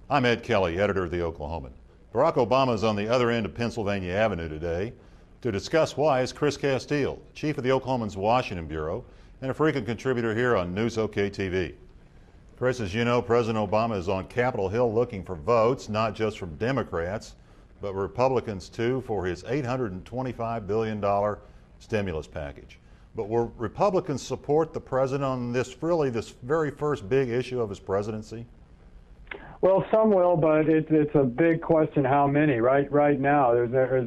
I'm Ed Kelly, editor of The Oklahoman. Barack Obama is on the other end of Pennsylvania Avenue today. To discuss why is Chris Castile, chief of the Oklahoman's Washington Bureau and a frequent contributor here on News OK TV. Chris, as you know, President Obama is on Capitol Hill looking for votes, not just from Democrats, but Republicans too, for his $825 billion stimulus package. But will Republicans support the president on this very first big issue of his presidency? Well, some will, but it's a big question how many. Right now, there's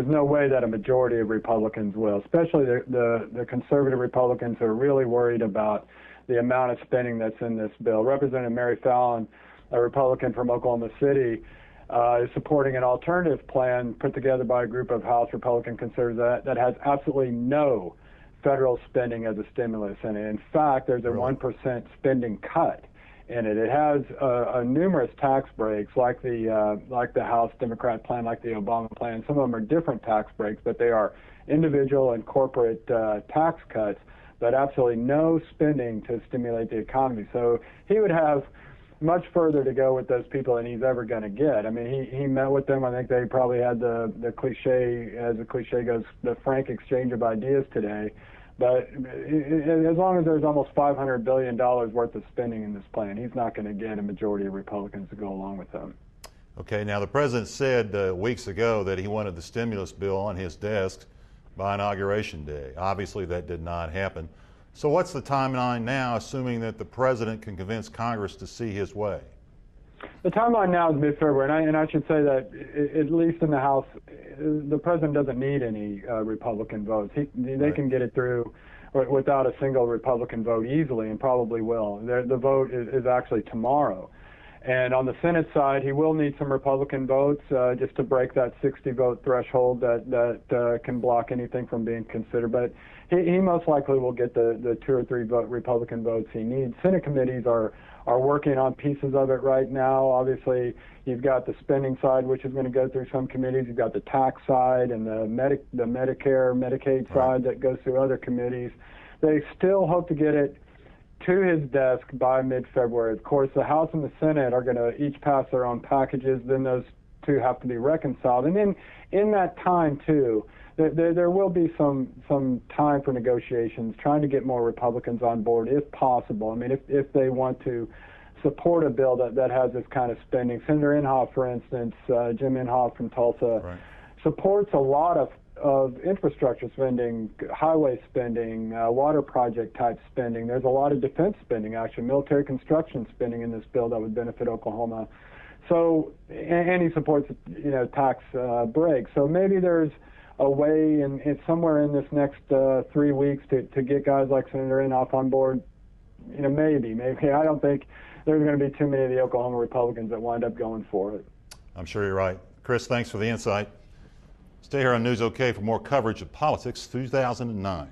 no way that a majority of Republicans will, especially the conservative Republicans who are really worried about the amount of spending that's in this bill. Representative Mary Fallin, a Republican from Oklahoma City, is supporting an alternative plan put together by a group of House Republican conservatives that has absolutely no federal spending as a stimulus. And in fact, there's a 1% spending cut in it. It has numerous tax breaks, like the House Democrat plan, like the Obama plan. Some of them are different tax breaks, but they are individual and corporate tax cuts, but absolutely no spending to stimulate the economy. So he would have much further to go with those people than he's ever going to get. I mean, he met with them. I think they probably had the cliche, as the cliche goes, the frank exchange of ideas today. But as long as there's almost $500 billion worth of spending in this plan, he's not going to get a majority of Republicans to go along with him. Okay, now the president said weeks ago that he wanted the stimulus bill on his desk by Inauguration Day. Obviously, that did not happen. So what's the timeline now, assuming that the president can convince Congress to see his way? The timeline now is mid-February, and I should say that at least in the House, the president doesn't need any Republican votes. They can get it through without a single Republican vote easily, and probably will. The vote is actually tomorrow. And on the Senate side, he will need some Republican votes just to break that 60-vote threshold that can block anything from being considered. But he most likely will get the 2 or 3 Republican votes he needs. Senate committees are working on pieces of it right now. Obviously, you've got the spending side, which is going to go through some committees. You've got the tax side and the Medicare, Medicaid side that goes through other committees. They still hope to get it to his desk by mid-February. Of course, the House and the Senate are going to each pass their own packages. Then those two have to be reconciled. And then in that time, too, there will be some time for negotiations, trying to get more Republicans on board if possible. I mean, if they want to support a bill that has this kind of spending. Senator Inhofe, for instance, Jim Inhofe from Tulsa, supports a lot of infrastructure spending, highway spending, water project type spending. There's a lot of defense spending, actually, military construction spending in this bill that would benefit Oklahoma. So, and he supports, tax breaks. So maybe there's a way in somewhere in this next 3 weeks to get guys like Senator Inhofe on board. Maybe. I don't think there's going to be too many of the Oklahoma Republicans that wind up going for it. I'm sure you're right. Chris, thanks for the insight. Stay here on News OK for more coverage of politics 2009.